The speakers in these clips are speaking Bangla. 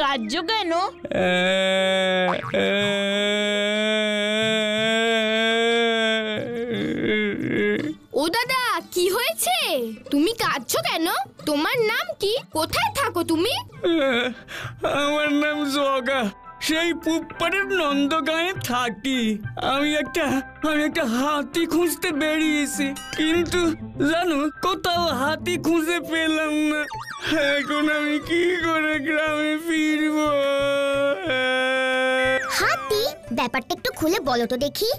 কাঁদছো কেন? ও দাদা, কি হয়েছে? তুমি কাঁদছো কেন? তোমার নাম কি? কোথায় থাকো তুমি? আমার নাম জগা, সেই পুপ্পারের নন্দগাঁয়ে থাকি। আমি একটা হাতি খুঁজতে বেরিয়েছি, কিন্তু জানো কোথাও হাতি খুঁজে পেলাম না। এখন আমি কি করে গ্রামে ফিরবো? হাতি, ব্যাপারটা একটু খুলে বলো তো দেখি।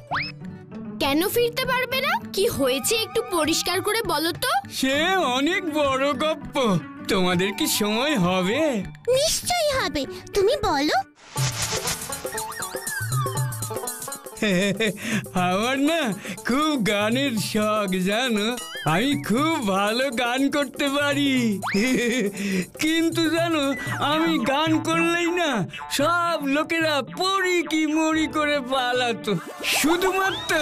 কেন ফিরতে পারবে না? কি হয়েছে একটু পরিষ্কার করে বলো তো। সে অনেক বড় গপ্প, তোমাদের কি সময় হবে? নিশ্চয়ই হবে, তুমি বলো। আমার না খুব গানের শখ, জানো। আমি খুব ভালো গান করতে পারি, কিন্তু জানো আমি গান করলেই না সব লোকেরা পড়ি কি মরি করে পালাতো। শুধুমাত্র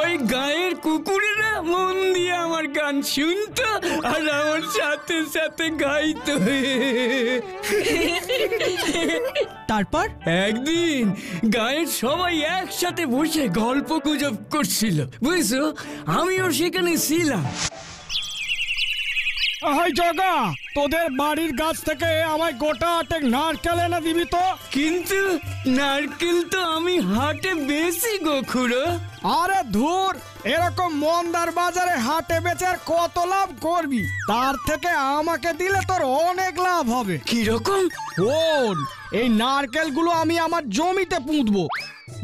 ওই গায়ের কুকুরেরা মন দিয়ে আমার গান শুনতো আর আমার সাথে সাথে গাইতো। তারপর একদিন গায়ের সবাই একসাথে বসে গল্প গুজব করছিল, বুঝছো? আমিও সেখানে ছিলাম। জগা, তোদের বাড়ির গাছ থেকে আমায় গোটা আটেক নারকেল এনে দিবি তো। কিন্তু নারকেল তো আমি হাটে বেশি গো খুড়ো। আরে ধুর, এরকম মন্দার বাজারে হাটে বেচে আর কত লাভ করবি? তার থেকে আমাকে দিলে তোর অনেক লাভ হবে। কিরকম? শোন, এই নারকেলগুলো আমি আমার জমিতে পুঁতবো।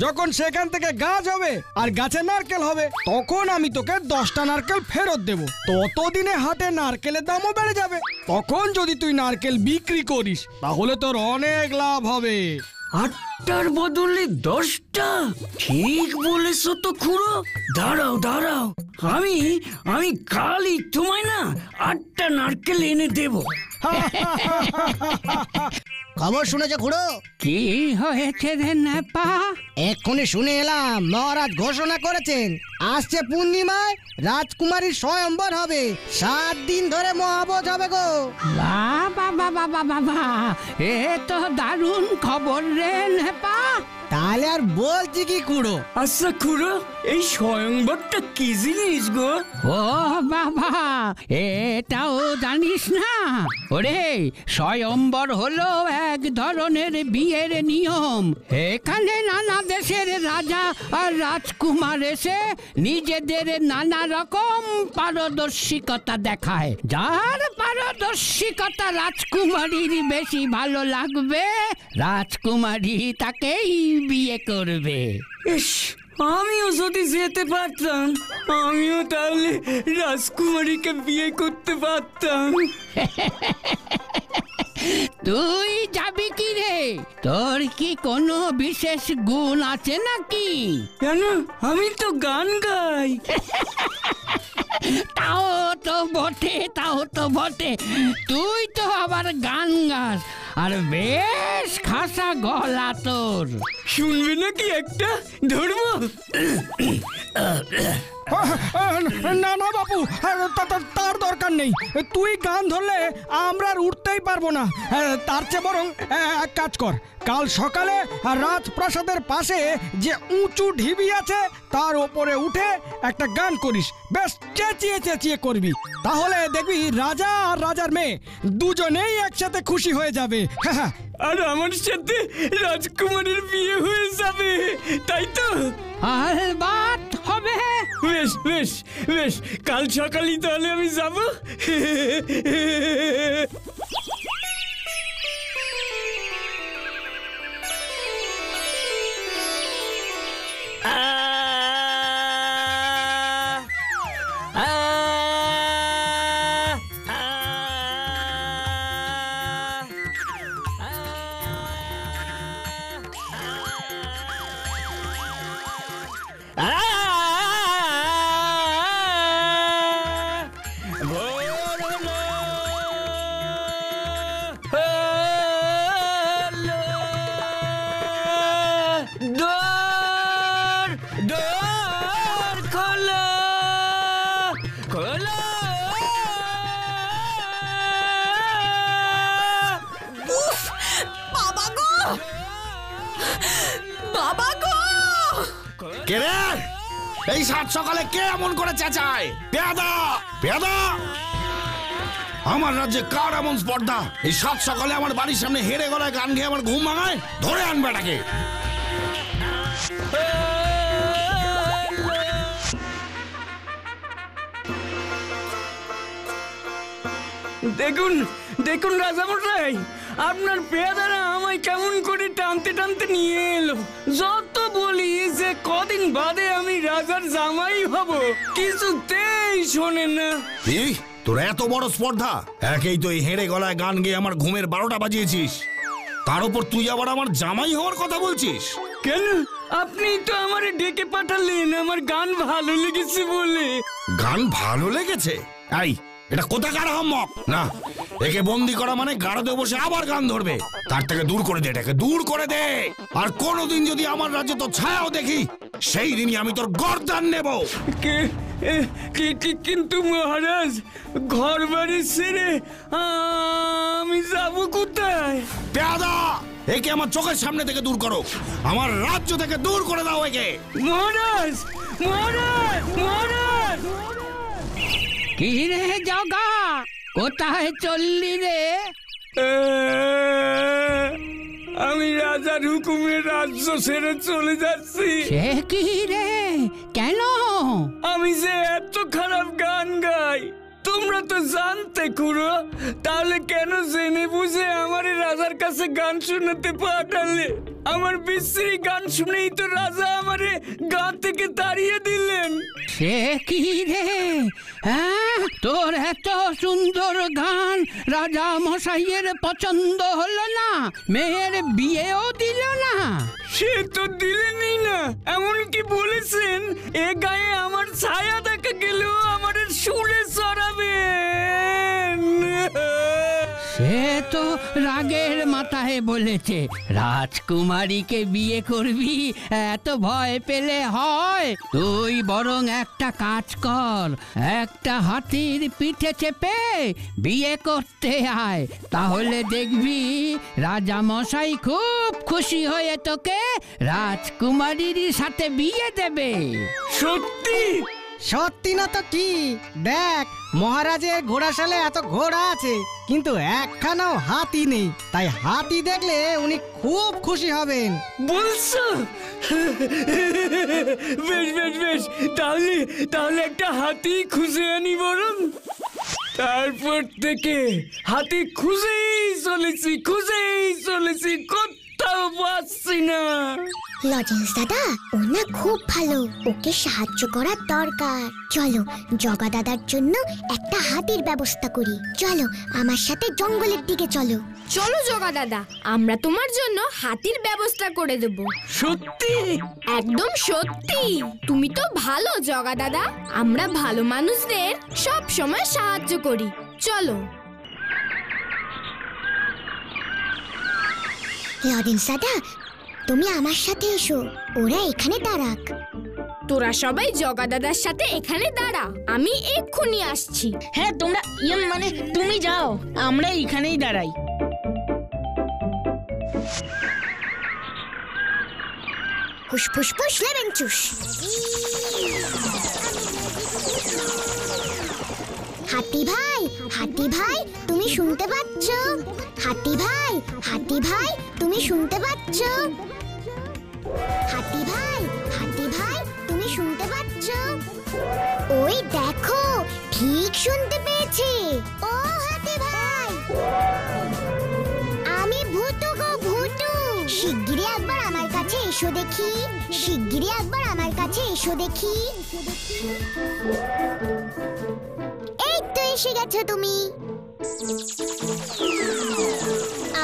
যখন সেখান থেকে গাছ হবে আর গাছে নারকেল হবে, তখন আমি তোকে 10টা নারকেল ফেরত দেব। ততদিনে হাটে নারকেলের দামও বেড়ে যাবে। তখন যদি তুই নারকেল বিক্রি করিস, তাহলে তোর অনেক লাভ হবে। 8টার বদলে 10টা? ঠিক বলেছো তো খুড়ো। দাঁড়াও দাঁড়াও, আমি কালই তোমায় না 8টা নারকেল এনে দেব। খবর শুনেছ খুড়ো? কি হয়েছে রে নেপা? এক্ষুনি শুনে এলাম, মহারাজ ঘোষণা করেছেন আসছে পূর্ণিমায় রাজকুমারীর স্বয়ম্বর হবে। 7 দিন ধরে মহাভোজ হবে গো। বাবা বাবা বাবা, এ তো দারুণ খবর রে নেপা। তাহলে আর বলছি কি খুড়ো? আচ্ছা খুড়ো, এই স্বয়ংবরটা কি জিনিস গো? ও বাবা, এটাও জানিস না? ওরে, স্বয়ম্বর হলো এক ধরনের বিয়ের নিয়ম। এখানে নানা দেশের রাজা আর রাজকুমার এসে নিজেদের নানা রকম পারদর্শিকতা দেখায়। যার পারদর্শিকতা রাজকুমারীর বেশি ভালো লাগবে, রাজকুমারী তাকেই বিয়ে করবে। ইস, আমিও যদি যেতে পারতাম, আমিও তাহলে রাজকুমারীকে বিয়ে করতে পারতাম। তুই যাবি কি রে? তোর কি কোনো বিশেষ গুণ আছে নাকি? কেন, আমি তো গান গাই। তাও তো বটে, তুই তো আবার গান গাস, আর বেশ খাসা গলা তোর। শুনবে নাকি একটা? ধরবো? না না বাবু, তার দরকার নেই। তুই গান ধরলে আমরা আর উঠতেই পারবো না। তার চেয়ে বরং এক কাজ কর, কাল সকালে রাজপ্রাসাদের পাশে যে উঁচু ঢিবি আছে তার ওপরে উঠে একটা গান করিস। বেশ চেঁচিয়ে চেঁচিয়ে করবি, তাহলে দেখবি রাজা আর রাজার মেয়ে দুজনেই একসাথে খুশি হয়ে যাবে। আর আমার সাথে রাজকুমারীর বিয়ে হয়ে যাবে, তাই তো? আলবাত হবে। বেশ বেশ বেশ, কাল সকালই তাহলে আমি যাব। বাবা গো! কে রে? এই সাত সকালে কে এমন করে চেঁচায়? পেয়াদা পেয়াদা! আমার রাজ্যে কার এমন স্পর্ধা এই সাত সকালে আমার বাড়ির সামনে হেরে গলায় গান গেয়ে আমার ঘুম ভাঙায়? ধরে আনবে এটাকে। দেখুন দেখুন রাজামশাই, আপনার পেয়াদারা আমায় কেমন করে টানতে টানতে নিয়ে এলো। যত বলি যে কদিন বাদে আমি রাজার জামাই হব, কিছুতেই শোনে না। তোর এত বড় স্পর্ধা! একেই তো এই হেরে গলায় গান গেয়ে আমার ঘুমের 12টা বাজিয়েছিস, তার উপর তুই আবার আমার জামাই হওয়ার কথা বলছিস। কেন? আপনি তো আমারে ডেকে পাঠালেন আমার গান ভালো লেগেছে বলে। গান ভালো লেগেছে? এই এটা কোথাকার আহম্মক! না, একে বন্দি করা মানে গাড়োতে বসে আবার গান ধরবে। তার থেকে দূর করে দে, এটাকে দূর করে দে। আর কোনোদিন যদি আমার রাজ্যে তো ছায়াও দেখি, সেই দিনই আমি তোর গর্দান নেব। কিন্তু মহারাজ, ঘর বাড়ি ছেড়ে আমি যাব কোথায়? পেয়াদা, একে আমার চোখের সামনে থেকে দূর করো। আমার রাজ্য থেকে দূর করে দাও একে। মহারাজ মহারাজ মহারাজ! কি রে জগা, কোথায় চললি রে? আমি রাজার হুকুমে রাজ্য ছেড়ে চলে যাচ্ছি। সে কি রে, কেন? আমি যে এত খারাপ গান গাই তোমরা তো জানতে খুড়ো, তাহলে কেন জেনে বুঝে আমার রাজার কাছে গান শোনাতে পাঠালে? আমার বিশ্রী গান শুনেই তো রাজা আমারে গান থেকে তাড়িয়ে দিলেন। সে কি রে, হ্যাঁ? তোর এত সুন্দর গান রাজা মশাইয়ের পছন্দ হলো না? মেয়ের বিয়েও দিল না? সে তো দিলেনই না, এমনকি বলেছেন এ গায়ে আমার ছায়া দেখা গেলেও আমার সুরে চড়াবেন। সে তো রাগের মাথায় বলেছে। রাজকুমারীকে বিয়ে করবি, এত ভয় পেলে হয়? তুই বরং একটা কাজ কর, একটা হাতির পিঠে চেপে বিয়ে করতে আয়, তাহলে দেখবি রাজা মশাই খুব খুশি হয়ে তোকে রাজকুমারীর সাথে বিয়ে দেবে। সত্যি? সত্যি না তো কি? দেখ, মহারাজের ঘোড়াশালে এত ঘোড়া আছে, কিন্তু একখানাও হাতি নেই। তাই হাতি দেখলে উনি খুব খুশি হবেন। বলছো? বেশ বেশ বেশ, তাহলে একটা হাতি খুঁজে আনি বরং। তারপর থেকে হাতি খুঁজেই চলেছি, কোথাও পাচ্ছি না। লজেন্স দাদা, ও না খুব ভালো, ওকে সাহায্য করার দরকার। চলো জগা দাদার জন্য একটা হাতির ব্যবস্থা করি। চলো আমার সাথে জঙ্গলের দিকে চলো। চলো জগা দাদা, আমরা তোমার জন্য হাতির ব্যবস্থা করে দেব। সত্যি? একদম সত্যি। তুমি তো ভালো জগা দাদা, আমরা ভালো মানুষদের সব সময় সাহায্য করি। চলো। লজেন্স দাদা, তুমি আমার সাথে এসো, ওরা এখানে দাঁড়াক। তোরা সবাই জগা দাদার সাথে এখানে দাঁড়া, আমি এক্ষুনি আসছি। হ্যাঁ তোমরা মানে তুমি যাও, আমরা এখানেই দাঁড়াই। ফুসফুস ফুস লেবেন চুস। হাতি ভাই তুমি শুনতে পাচ্ছ? হাতি ভাই তুমি শুনতে পাচ্ছ? হাতি ভাই তুমি শুনতে পাচ্ছ? ওই দেখো, ঠিক শুনতে পেয়েছে। ও হাতি ভাই, আমি ভূতু গো ভূতু। শিগগিরই একবার আমার কাছে এসো দেখি। এই তো এসে গেছো তুমি।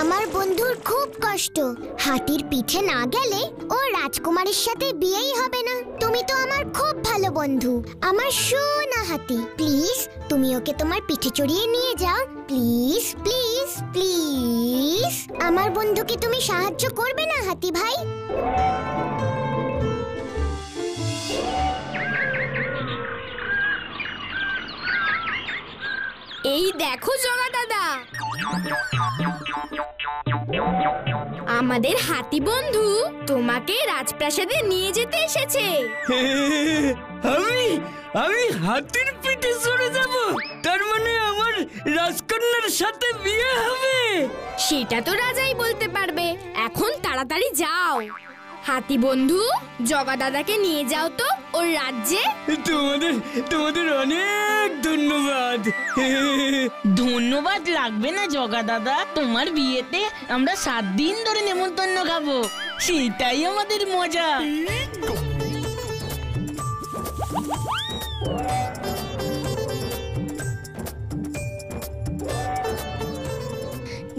আমার বন্ধুর খুব কষ্ট, হাতির পিঠে না গেলে ও রাজকুমারীর সাথে বিয়েই হবে না। তুমি তো আমার খুব ভালো বন্ধু, আমার সোনা হাতি। প্লিজ তুমি ওকে তোমার পিঠে চড়িয়ে নিয়ে যাও, প্লিজ প্লিজ প্লিজ। আমার বন্ধুকে তুমি সাহায্য করবে না হাতি ভাই? এই দেখো জগা দাদা। আমাদের হাতি বন্ধু তোমাকে রাজপ্রাসাদে নিয়ে যেতে এসেছে। আমি আমি হাতির পিঠে চড়ে যাব? তার মানে আমার রাজকন্যার সাথে বিয়ে হবে? সেটা তো রাজাই বলতে পারবে। এখন তাড়াতাড়ি যাও। হাতি বন্ধু, জগা দাদাকে নিয়ে যাও তো ওর রাজ্যে। তোমাদের অনেক ধন্যবাদ। ধন্যবাদ লাগবে না জগা দাদা, তোমার বিয়েতে আমরা 7 দিন ধরে নেমন্তন্ন খাবো, সেটাই আমাদের মজা।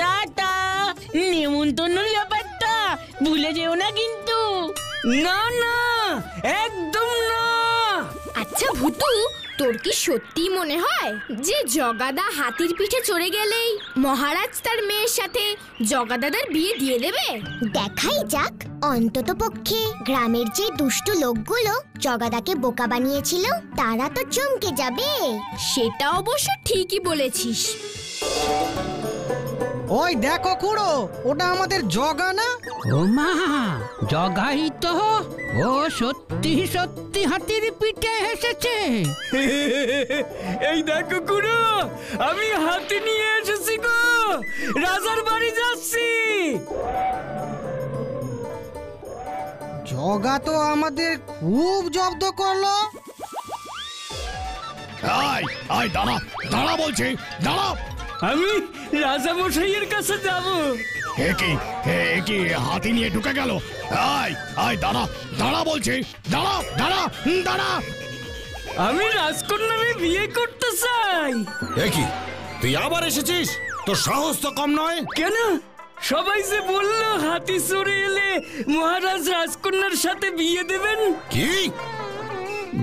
টাটা, নেমন্তন্নর ব্যাপারটা ভুলে যেও না কিন্তু। না না, একদম না। আচ্ছা ভুতু, তোর কি সত্যি মনে হয় যে জগাদা হাতির পিঠে চড়ে গেলেই মহারাজ তার মেয়ের সাথে জগাদাদার বিয়ে দিয়ে দেবে? দেখাই যাক। অন্তত পক্ষে গ্রামের যে দুষ্ট লোকগুলো জগাদাকে বোকা বানিয়েছিল তারা তো চমকে যাবে। সেটা অবশ্য ঠিকই বলেছিস। ওই দেখো খুড়ো, ওটা আমাদের জগা না? ও মা, জগাই তো। ও সত্যি সত্যি হাতির পিঠে এসেছে। এই দেখো খুড়ো, আমি হাতি নিয়ে এসেছি গো, রাজার বাড়ি যাচ্ছি। জগা তো আমাদের খুব জব্দ করলো। আয় দাঁড়া, দাঁড়া বলছি, দাঁড়া। আমি রাজা মশাইয়ের কাছে যাব। কি হাতি নিয়ে ঢুকে গেল? আয় দাঁড়া, দাঁড়া বলছি, দাঁড়া দাঁড়া দাঁড়া। আমি রাজকন্যারে বিয়ে করতে চাই। কি তুই আবার এসেছিস? তোর সাহস তো কম নয়। কেন? সবাই যে বললো হাতি চড়ে এলে মহারাজ রাজকন্যার সাথে বিয়ে দেবেন। কি?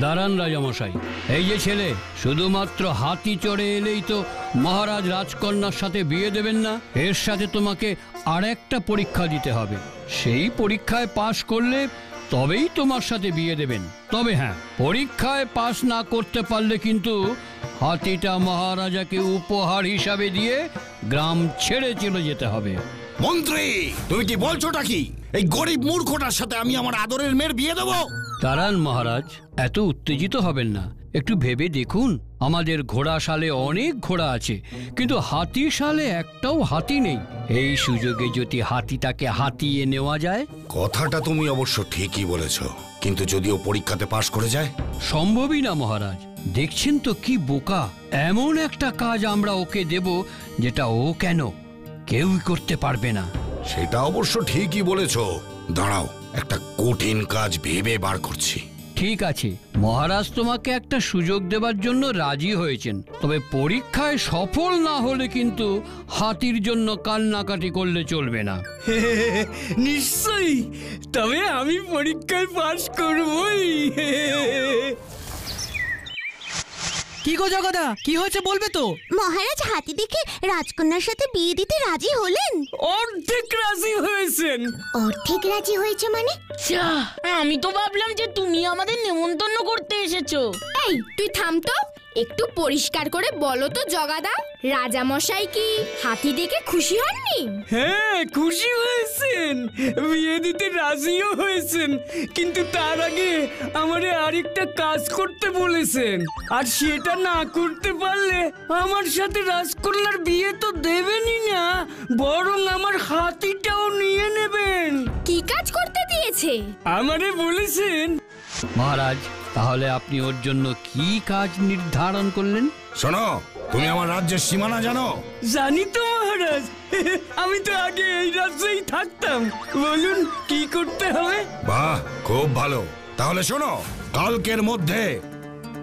দাঁড়ান রাজামশাই, এই যে ছেলে, শুধুমাত্র হাতি চড়ে এলেই তো মহারাজ রাজকন্যার সাথে বিয়ে দেবেন না। এর সাথে তোমাকে আরেকটা পরীক্ষা দিতে হবে। সেই পরীক্ষায় পাশ করলে তবেই তোমার সাথে বিয়ে দেবেন। তবে হ্যাঁ, পরীক্ষায় পাশ না করতে পারলে কিন্তু হাতিটা মহারাজাকে উপহার হিসাবে দিয়ে গ্রাম ছেড়ে চলে যেতে হবে। মন্ত্রী, তুমি কি বলছোটা কি? এই গরিব মূর্খটার সাথে আমি আমার আদরের মেয়ের বিয়ে দেবো? দাঁড়ান মহারাজ, এত উত্তেজিত হবেন না। একটু ভেবে দেখুন, আমাদের ঘোড়াশালে অনেক ঘোড়া আছে, কিন্তু হাতিশালে একটাও হাতি নেই। এই সুযোগে যদি হাতিটাকে হাতিয়ে নেওয়া যায়। কথাটা তুমি অবশ্য ঠিকই বলেছ, কিন্তু যদিও পরীক্ষাতে পাশ করে যায়? সম্ভবই না মহারাজ। দেখছেন তো কি বোকা। এমন একটা কাজ আমরা ওকে দেব যেটা ও কেন কেউই করতে পারবে না। সেটা অবশ্য ঠিকই বলেছ। দাঁড়াও, একটা কঠিন কাজ ভেবে বার করছি। ঠিক আছে, মহারাজ তোমাকে একটা সুযোগ দেবার জন্য রাজি হয়েছেন। তবে পরীক্ষায় সফল না হলে কিন্তু হাতির জন্য কান্নাকাটি করলে চলবে না। নিশ্চয়ই, তবে আমি পরীক্ষায় পাশ করবই। কি গো জগদা, কি হয়েছে বলবে তো? মহারাজ হাতি দেখে রাজকন্যার সাথে বিয়ে দিতে রাজি হলেন। অর্ধেক রাজি হয়েছেন। অর্ধেক রাজি হয়েছে মানে? যা, আমি তো ভাবলাম যে তুমি আমাদের নেমন্তন্ন করতে এসেছো। এই তুই থাম তো, একটু পরিষ্কার করে বলো তো জগাদা, রাজা মশাই কি হাতি দেখে খুশি হননি? হ্যাঁ, খুশি হয়েছেন, বিয়ে দিতে রাজিও হয়েছেন, কিন্তু তার আগে আমারে আরেকটা কাজ করতে বলেছেন। আর সেটা না করতে পারলে আমার সাথে রাজকন্যার বিয়ে তো দেবেনই না, বরং আমার হাতিটাও নিয়ে নেবেন। কি কাজ করতে দিয়েছে? আমারে বলেছেন। মহারাজ, তাহলে আপনি ওর জন্য কি কাজ নির্ধারণ করলেন? শোনো, তুমি আমার রাজ্যের সীমানা জানো? জানি তো মহারাজ, আমি তো আগে এই রাজ্যেই থাকতাম। বলুন কি করতে হবে? বাহ, খুব ভালো। তাহলে শোনো, কালকের মধ্যে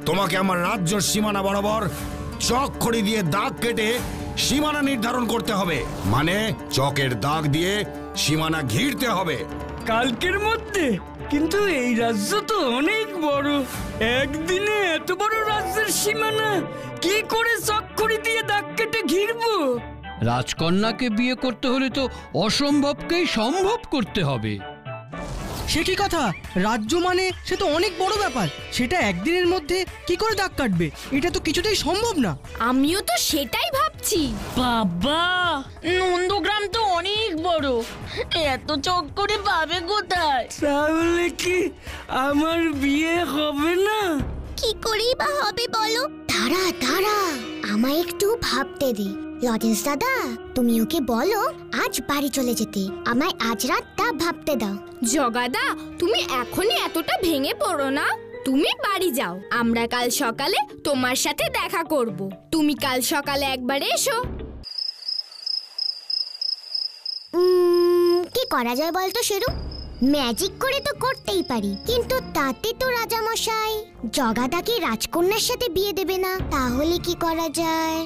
তোমাকে আমার রাজ্যের সীমানা বরাবর চকখড়ি দিয়ে দাগ কেটে সীমানা নির্ধারণ করতে হবে। মানে চকের দাগ দিয়ে সীমানা ঘিরতে হবে। কালকের মধ্যে? কিন্তু এই রাজ্য তো অনেক বড়, একদিনে এত বড় রাজ্যের সীমানা কি করে চকখড়ি দিয়ে দাগ কেটে ঘিরবো? রাজকন্যাকে বিয়ে করতে হলে তো অসম্ভবকেই সম্ভব করতে হবে। সে কি কথা? রাজ্য মানে সে তো অনেক বড় ব্যাপার, সেটা একদিনের মধ্যে কি করে দাগ কাটবে? এটা তো কিছুতেই সম্ভব না। আমিও তো সেটাই ভাবছি। বাবা, নন্দগ্রাম তো অনেক বড়, এত চক্করে পাবে কোথায়? তাহলে কি আমার বিয়ে হবে না? কি করেই বা হবে বলো? দাঁড়া দাঁড়া, আমায় একটু ভাবতে দে। লজেন্স দাদা, তুমি ওকে বলো আজ বাড়ি চলে যেতে। আমায় আজ রাতটা ভাবতে দাও। জগাদা, তুমি এখনই এতটা ভেঙে পড়ো না। তুমি বাড়ি যাও, আমরা কাল সকালে তোমার সাথে দেখা করব। তুমি কাল সকালে একবার এসো। কি করা যায় বলতো শেরু? ম্যাজিক করে তো করতেই পারি, কিন্তু তাতে তো রাজামশাই জগাদাকে রাজকন্যার সাথে বিয়ে দেবে না। তাহলে কি করা যায়?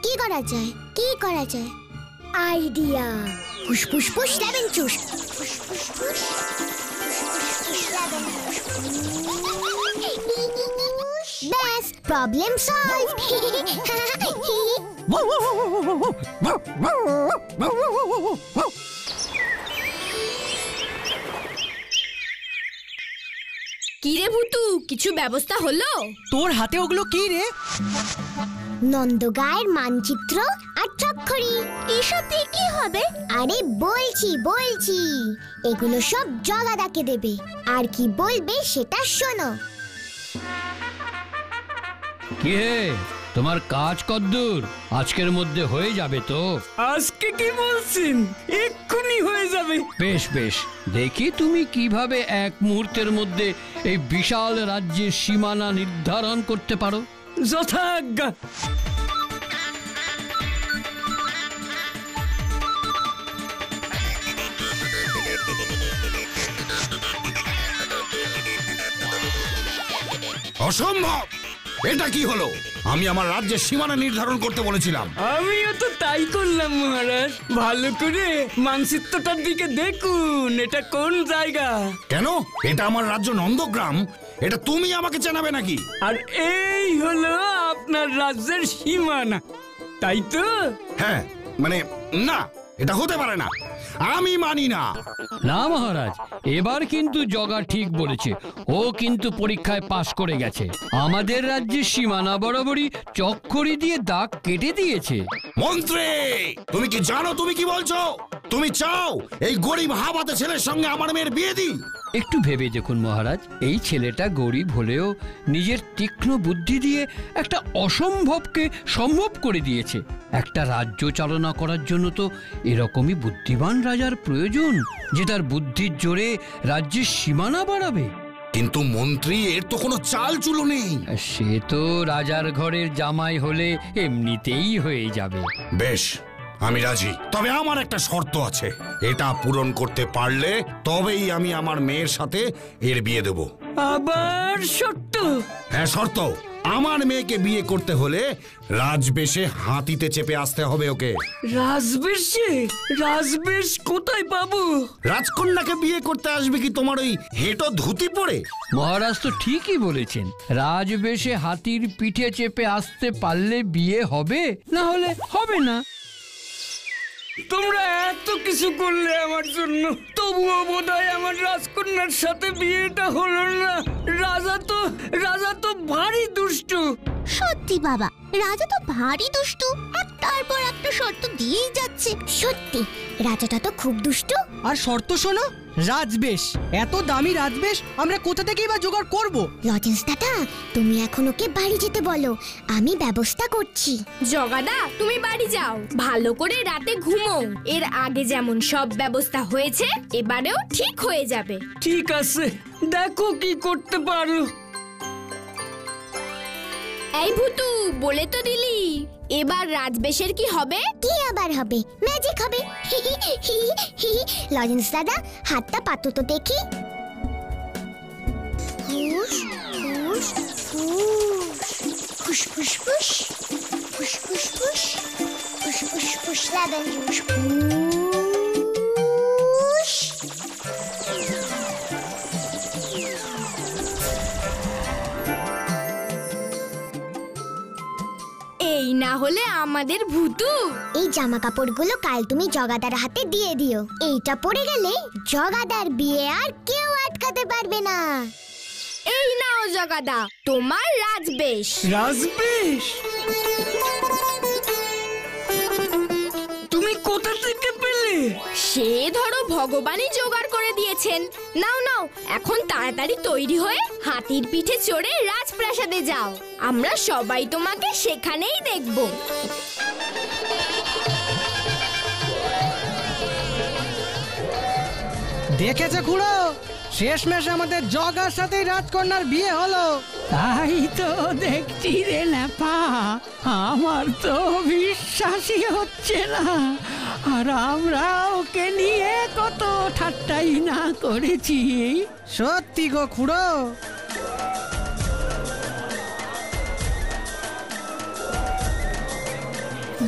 কি করা যায়? কি করা যায়? আইডিয়া! ফুসফুস ফুস লেমন জুস। ব্যাস, প্রবলেম সলভ। কি রে ভুতু, কিছু ব্যবস্থা হলো? তোর হাতে ওগুলো কি রে? নন্দগাঁয়ের মানচিত্র আর চক্করি। এসব দিয়ে কি হবে? আরে বলছি এগুলো সব জগাদাকে দেবে, আর কি বলবে সেটা শোনো। কি হে, তোমার কাজ কদ্দূর? আজকের মধ্যে হয়ে যাবে তো? আজকে কি বলছেন? এক্ষুনি হয়ে যাবে। বেশ বেশ, দেখি তুমি কিভাবে এক মুহূর্তের মধ্যে এই বিশাল রাজ্যের সীমানা নির্ধারণ করতে পারো। যথাজ্ঞা। অসম্ভব! এটা কি হলো? আমি আমার রাজ্যের সীমানা নির্ধারণ করতে বলেছিলাম। আমিও তো তাই করলাম মহারাজ। ভালো করে মানচিত্রটার দিকে দেখুন, এটা কোন জায়গা। কেন? এটা আমার রাজ্য নন্দগ্রাম, এটা তুমি আমাকে জানাবে নাকি? আর এই হলো আপনার রাজ্যের সীমানা, তাই তো? হ্যাঁ, মানে না, এটা হতে পারে না, আমি মানি না। না মহারাজ, এবার কিন্তু জগা ঠিক বলেছে। ও কিন্তু পরীক্ষায় পাশ করে গেছে। আমাদের রাজ্যের সীমানা বরাবরই চক্করি দিয়ে দাগ কেটে দিয়েছে। মন্ত্রী, তুমি কি জানো তুমি কি বলছো? তুমি চাও এই গরিব হাবাতে ছেলের সঙ্গে আমার মেয়ের বিয়ে দিই? একটু ভেবে দেখুন মহারাজ, এই ছেলেটা গরিব হলেও নিজের তীক্ষ্ণ বুদ্ধি দিয়ে একটা অসম্ভবকে সম্ভব করে দিয়েছে। একটা রাজ্য চালনা করার জন্য তো এরকমই বুদ্ধিমান রাজার প্রয়োজন, যে তার বুদ্ধির জোরে রাজ্যের সীমানা বাড়াবে। কিন্তু মন্ত্রী, এর তো কোনো চাল চুলো নেই। সে তো রাজার ঘরের জামাই হলে এমনিতেই হয়ে যাবে। বেশ, আমি রাজি, তবে আমার একটা শর্ত আছে। এটা পূরণ করতে পারলে তবেই আমি আমার মেয়ের সাথে এর বিয়ে দেব। আবার সত্য? হ্যাঁ, শর্ত। আমার মেয়েকে বিয়ে করতে হলে রাজবেশে হাতিতে চেপে আসতে হবে ওকে। রাজবেশে? রাজবেশ কোথায় পাবো? রাজকন্যাকে বিয়ে করতে আসবে কি তোমার ওই হেঁটো ধুতি পরে? মহারাজ তো ঠিকই বলেছেন, রাজবেশে হাতির পিঠে চেপে আসতে পারলে বিয়ে হবে, না হলে হবে না। তোমরা এত কিছু করলে আমার জন্য, তবুও বোধহয় আমার রাজকন্যার সাথে বিয়েটা হলো না। রাজা তো ভারী দুষ্টু। সত্যি বাবা, রাজা তো ভারী দুষ্টু, একটার পর একটা শর্ত দিয়েই যাচ্ছে। সত্যি রাজাটা তো খুব দুষ্টু। আর শর্ত শোনো, রাজবেশ। এত দামি রাজবেশ আমরা কোথা থেকেই বা জোগাড় করব? লজেন্স দাদা, তুমি এখন ওকে বাড়ি যেতে বলো, আমি ব্যবস্থা করছি। জগাদা, তুমি বাড়ি যাও, ভালো করে রাতে ঘুমো। এর আগে যেমন সব ব্যবস্থা হয়েছে, এবারেও ঠিক হয়ে যাবে। ঠিক আছে, দেখো কি করতে পারো। এই ভুতু, বলে তো দিলি, এবার রাজবেশের কি হবে? কি আবার হবে? ম্যাজিক হবে। লজেন্স দাদা, হাতটা পাতো তো দেখি। ফুস ফুস ফুস, ফুস ফুস ফুস, ফুস ফুস ফুস, ফুস ফুস ফুস, লেমন জুস। ফুস। এই না হলে আমাদের ভুতু। এই জামা কাপড়গুলো কাল তুমি জগাদার হাতে দিয়ে দিও। এইটা পরে গেলে জগাদার বিয়ে আর কেউ আটকাতে পারবে না। এই নাও জগাদা তোমার রাজবেশ। রাজবেশ? তুমি কোথা থেকে পেলে? সে ধরো ভগবানই জোগাড় করে দিয়েছেন। নাও নাও এখন তাড়াতাড়ি তৈরি হয়ে হাতির পিঠে চড়ে রাজপ্রাসাদে যাও। আমরা সবাই তোমাকে সেখানেই দেখব। দেখেছে খুড়ো, শেষমেশ আমাদের জগার সাথেই রাজকন্যার বিয়ে হলো। তাই তো দেখছি রে ন্যাপা, আমার তো বিশ্বাসই হচ্ছে না। আর আমরা ওকে নিয়ে কত ঠাট্টাই না করেছি। সত্যি গো খুড়ো।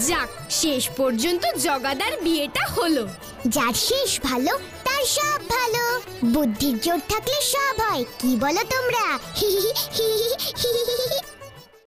যাক, শেষ পর্যন্ত জগাদার বিয়েটা হলো। যার শেষ ভালো তার সব ভালো। বুদ্ধির জোর থাকলে সব হয়, কি বলো তোমরা? হি হি হি।